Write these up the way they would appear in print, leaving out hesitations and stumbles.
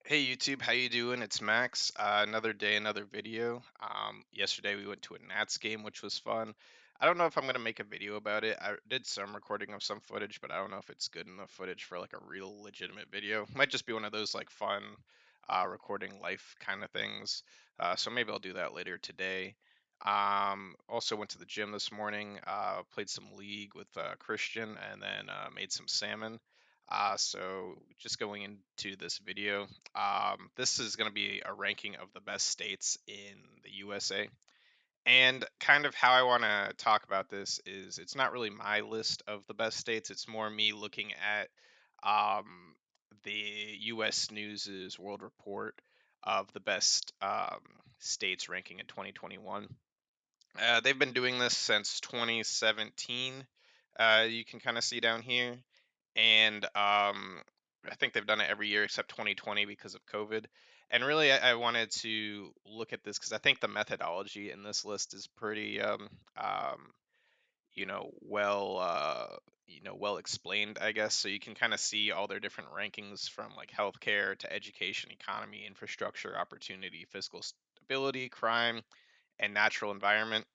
Hey YouTube, how you doing? It's Max. Another day, another video. Yesterday we went to a Nats game, which was fun. I don't know if I'm gonna make a video about it. I did some recording of some footage, but I don't know if it's good enough footage for like a real legitimate video. Might just be one of those like fun recording life kind of things. So maybe I'll do that later today. Also went to the gym this morning, played some league with Christian, and then made some salmon. So just going into this video, this is going to be a ranking of the best states in the USA. And kind of how I want to talk about this is it's not really my list of the best states. It's more me looking at um, the US News's World Report of the best states ranking in 2021. They've been doing this since 2017. You can kind of see down here, and I think they've done it every year except 2020 because of COVID. And really, I wanted to look at this because I think the methodology in this list is pretty, well explained, I guess. So you can kind of see all their different rankings from like healthcare to education, economy, infrastructure, opportunity, fiscal stability, crime, and natural environment,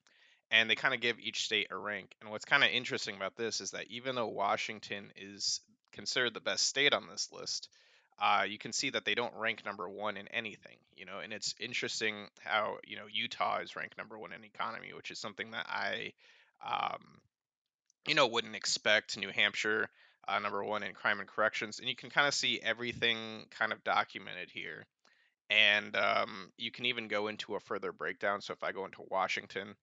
and they kind of give each state a rank. And what's kind of interesting about this is that even though Washington is considered the best state on this list, you can see that they don't rank number one in anything, and it's interesting how, Utah is ranked number one in economy, which is something that um, wouldn't expect. New Hampshire, number one in crime and corrections, and you can kind of see everything kind of documented here. And you can even go into a further breakdown. So if I go into Washington,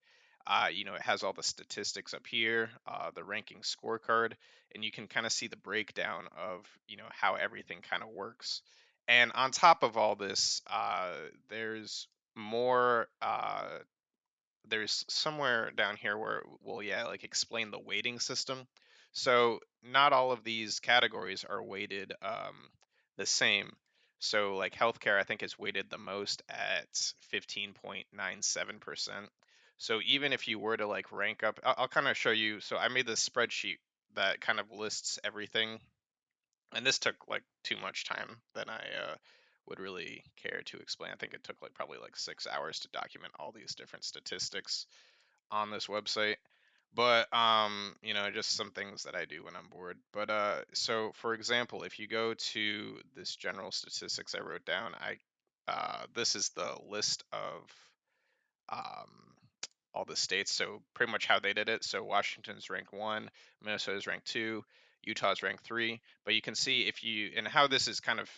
it has all the statistics up here, the ranking scorecard, and you can kind of see the breakdown of, how everything kind of works. And on top of all this, there's more. There's somewhere down here where, well, yeah, like explain the weighting system. So not all of these categories are weighted the same. So like healthcare, I think is weighted the most at 15.97%. So even if you were to like rank up, I'll kind of show you. So I made this spreadsheet that kind of lists everything, and this took like too much time than I would really care to explain. I think it took like probably like 6 hours to document all these different statistics on this website. But just some things that I do when I'm bored. But so for example, if you go to this general statistics I wrote down, I this is the list of um, all the states. So pretty much how they did it. So Washington's ranked one, Minnesota's ranked two, Utah's ranked three. But you can see if you, and how this is kind of,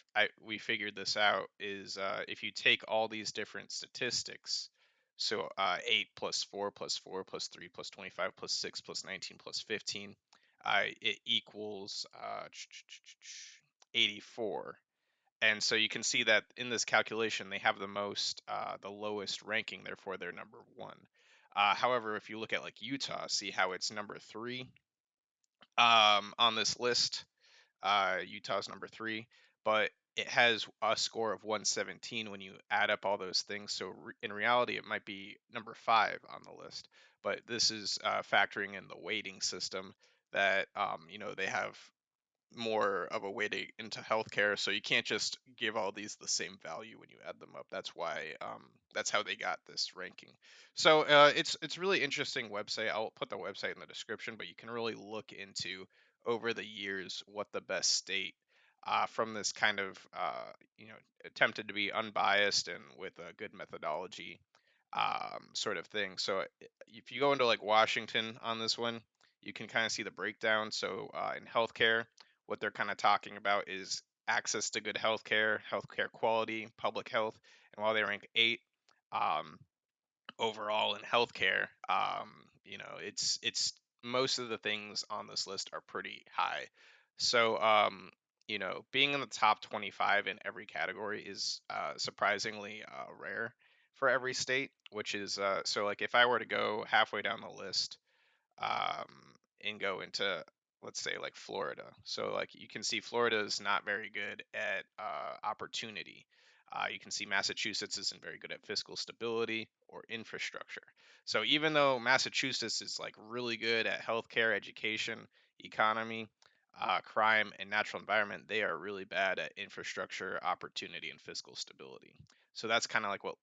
we figured this out is if you take all these different statistics. So 8 plus 4 plus 4 plus 3 plus 25 plus 6 plus 19 plus 15, it equals 84. And so you can see that in this calculation, they have the lowest ranking, therefore they're number one. However, if you look at like Utah, see how it's number three on this list. Utah's number three, but it has a score of 117 when you add up all those things. So in reality, it might be number five on the list. But this is factoring in the weighting system that they have more of a weighting into healthcare, so you can't just give all these the same value when you add them up. That's why that's how they got this ranking. So it's really interesting website. I'll put the website in the description, but you can really look into over the years what the best state from this kind of attempted to be unbiased and with a good methodology sort of thing. So if you go into like Washington on this one, you can kind of see the breakdown. So in healthcare, what they're kind of talking about is access to good healthcare, healthcare quality, public health, and while they rank eight um, overall in healthcare, it's most of the things on this list are pretty high. So being in the top 25 in every category is surprisingly rare for every state, which is so like if I were to go halfway down the list and go into, let's say, like Florida. So like you can see Florida is not very good at opportunity. You can see Massachusetts isn't very good at fiscal stability or infrastructure. So even though Massachusetts is like really good at healthcare, education, economy, crime, and natural environment, they are really bad at infrastructure, opportunity, and fiscal stability. So that's kind of like what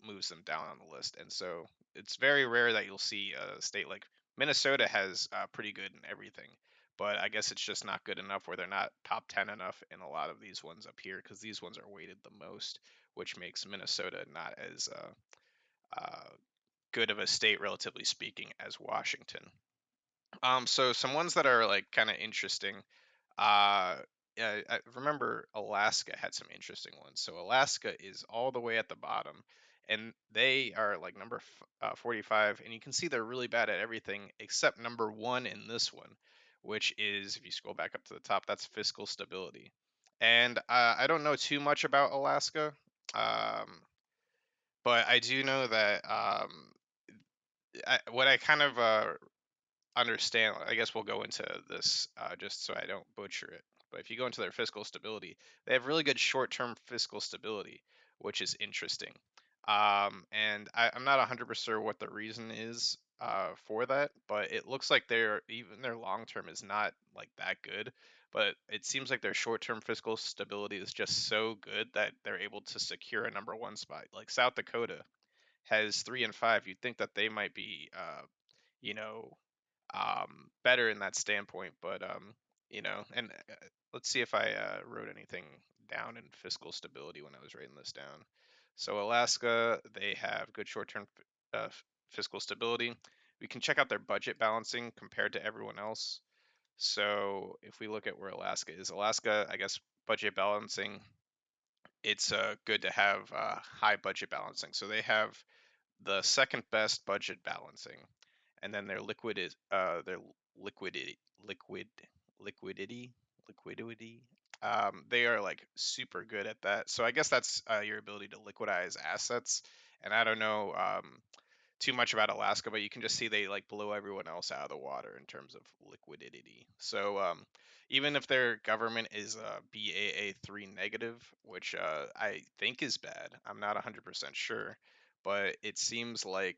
moves them down on the list. And so it's very rare that you'll see a state like Minnesota has pretty good in everything. But I guess it's just not good enough where they're not top 10 enough in a lot of these ones up here because these ones are weighted the most, which makes Minnesota not as good of a state, relatively speaking, as Washington. So some ones that are like kind of interesting. Yeah, I remember Alaska had some interesting ones. So Alaska is all the way at the bottom, and they are like number 45, and you can see they're really bad at everything except number one in this one, which is, if you scroll back up to the top, that's fiscal stability. And I don't know too much about Alaska, um, but I do know that what I kind of understand, I guess we'll go into this just so I don't butcher it. But if you go into their fiscal stability, they have really good short-term fiscal stability, which is interesting. And I'm not 100% sure what the reason is for that, but it looks like even their long-term is not like that good. But it seems like their short-term fiscal stability is just so good that they're able to secure a number one spot. Like South Dakota has 3 and 5. You'd think that they might be, you know, better in that standpoint. But and let's see if I wrote anything down in fiscal stability when I was writing this down. So Alaska, they have good short-term fiscal stability. We can check out their budget balancing compared to everyone else. So if we look at where Alaska, I guess budget balancing, it's good to have high budget balancing. So they have the second best budget balancing, and then their liquidity liquid liquidity liquidity. They are like super good at that. So I guess that's your ability to liquidize assets. And I don't know too much about Alaska, but you can just see they like blow everyone else out of the water in terms of liquidity. So even if their government is BAA3 negative, which I think is bad, I'm not 100% sure, but it seems like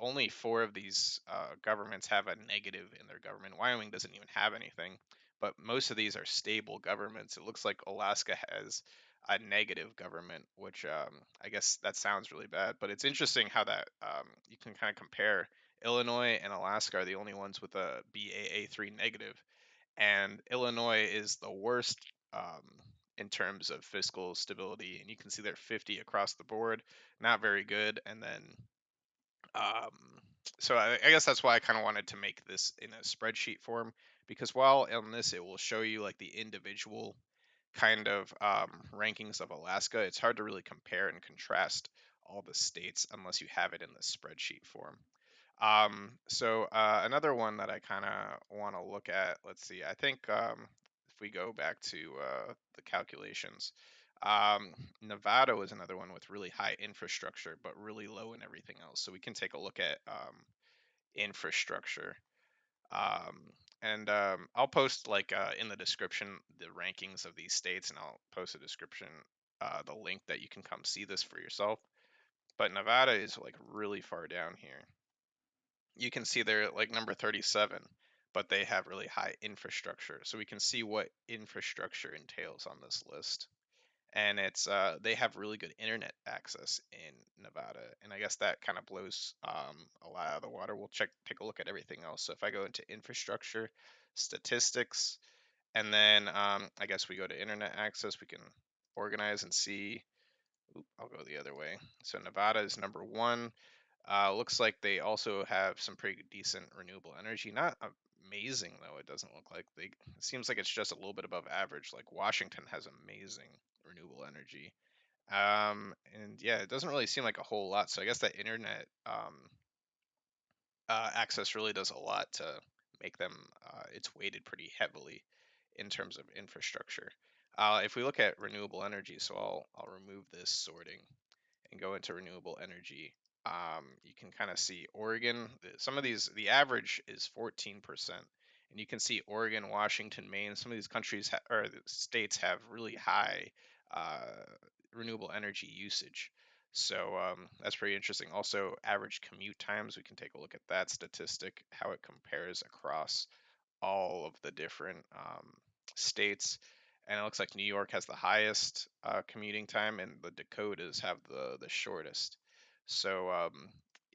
only four of these governments have a negative in their government. Wyoming doesn't even have anything, but most of these are stable governments. It looks like Alaska has a negative government, which I guess that sounds really bad. But it's interesting how that you can kind of compare. Illinois and Alaska are the only ones with a BAA3 negative, and Illinois is the worst in terms of fiscal stability. And you can see they're 50 across the board, not very good. And then um, so I guess that's why I kind of wanted to make this in a spreadsheet form, because while on this it will show you like the individual kind of rankings of Alaska, it's hard to really compare and contrast all the states unless you have it in the spreadsheet form. So another one that I kind of want to look at, let's see, I think if we go back to the calculations, um, Nevada was another one with really high infrastructure, but really low in everything else. So we can take a look at infrastructure. And I'll post like in the description the rankings of these states, and I'll post a description, the link that you can come see this for yourself. But Nevada is like really far down here. You can see they're like number 37, but they have really high infrastructure. So we can see what infrastructure entails on this list. And it's they have really good internet access in Nevada, and I guess that kind of blows a lot out of the water. We'll take a look at everything else. So if I go into infrastructure, statistics, and then I guess we go to internet access, we can organize and see. I'll go the other way. So Nevada is number one. Looks like they also have some pretty decent renewable energy. Not amazing though. It doesn't look like they. It seems like it's just a little bit above average. Like Washington has amazing renewable energy. And yeah, it doesn't really seem like a whole lot. So I guess that internet access really does a lot to make them. It's weighted pretty heavily in terms of infrastructure. If we look at renewable energy, so I'll remove this sorting and go into renewable energy. You can kind of see Oregon. Some of these, the average is 14%, and you can see Oregon, Washington, Maine. Some of these countries or the states have really high uh, renewable energy usage. So that's pretty interesting. Also, average commute times. We can take a look at that statistic, how it compares across all of the different states, and it looks like New York has the highest commuting time, and the Dakotas have the shortest. So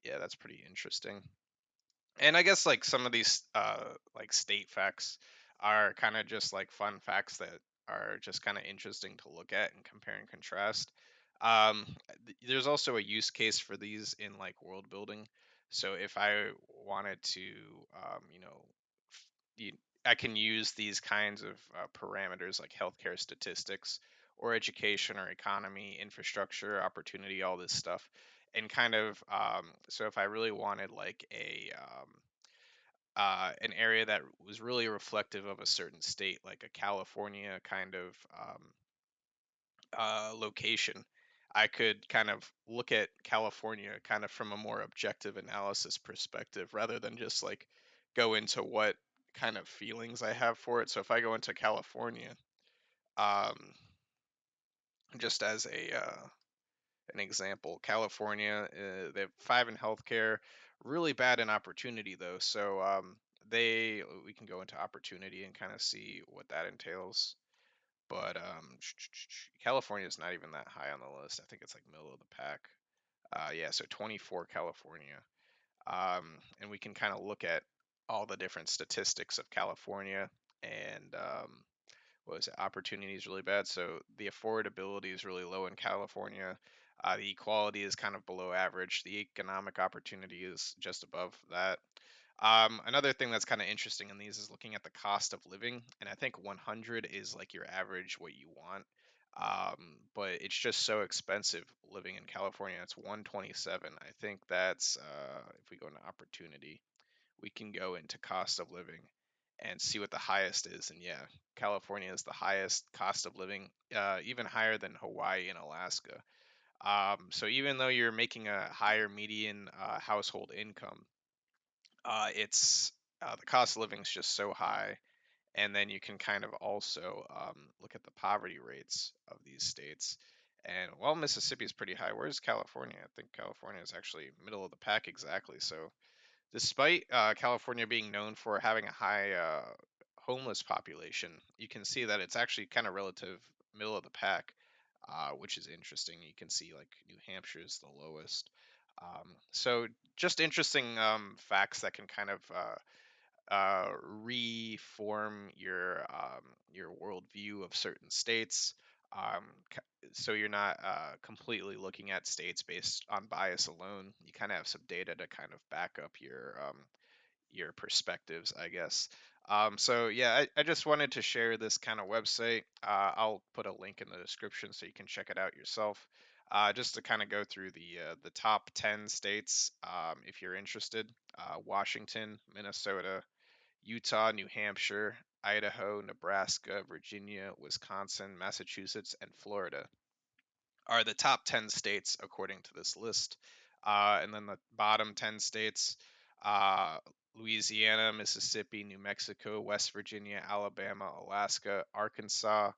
yeah, that's pretty interesting. And I guess like some of these like state facts are kind of just like fun facts that are just kind of interesting to look at and compare and contrast. Um, there's also a use case for these in like world building. So if I wanted to, you know, you, I can use these kinds of parameters like healthcare statistics or education or economy, infrastructure, opportunity, all this stuff, and kind of so if I really wanted like a an area that was really reflective of a certain state, like a California kind of location, I could kind of look at California kind of from a more objective analysis perspective rather than just like go into what kind of feelings I have for it. So if I go into California, um, just as a an example, California, they have five in healthcare, really bad in opportunity though. So we can go into opportunity and kind of see what that entails. But California is not even that high on the list. I think it's like middle of the pack. Yeah, so 24 California. And we can kind of look at all the different statistics of California, and what was it? Opportunity is really bad. So the affordability is really low in California. The equality is kind of below average. The economic opportunity is just above that. Another thing that's kind of interesting in these is looking at the cost of living, and I think 100 is like your average, what you want. But it's just so expensive living in California. It's 127. I think that's if we go into opportunity, we can go into cost of living and see what the highest is. And yeah, California is the highest cost of living, even higher than Hawaii and Alaska. So even though you're making a higher median household income, it's the cost of living is just so high. And then you can kind of also look at the poverty rates of these states. And while Mississippi is pretty high, where's California? I think California is actually middle of the pack exactly. So despite California being known for having a high homeless population, you can see that it's actually kind of relative middle of the pack, which is interesting. You can see like New Hampshire is the lowest. So just interesting facts that can kind of reform your worldview of certain states. Um, so you're not completely looking at states based on bias alone. You kind of have some data to kind of back up your perspectives, I guess. So yeah, I just wanted to share this kind of website. I'll put a link in the description so you can check it out yourself. Just to kind of go through the top 10 states, if you're interested. Washington, Minnesota, Utah, New Hampshire, Idaho, Nebraska, Virginia, Wisconsin, Massachusetts, and Florida are the top 10 states according to this list. And then the bottom 10 states, uh, Louisiana, Mississippi, New Mexico, West Virginia, Alabama, Alaska, Arkansas,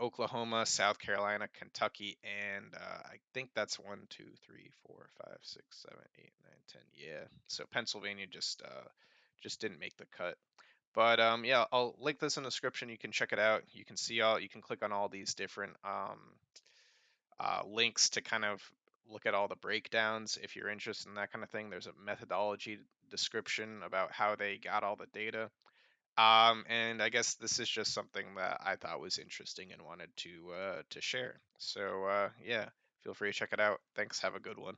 Oklahoma, South Carolina, Kentucky, and I think that's 1, 2, 3, 4, 5, 6, 7, 8, 9, 10. Yeah, so Pennsylvania just didn't make the cut. But yeah, I'll link this in the description. You can check it out. You can see all. You can click on all these different links to kind of look at all the breakdowns if you're interested in that kind of thing. There's a methodology description about how they got all the data. And I guess this is just something that I thought was interesting and wanted to share. So yeah, feel free to check it out. Thanks. Have a good one.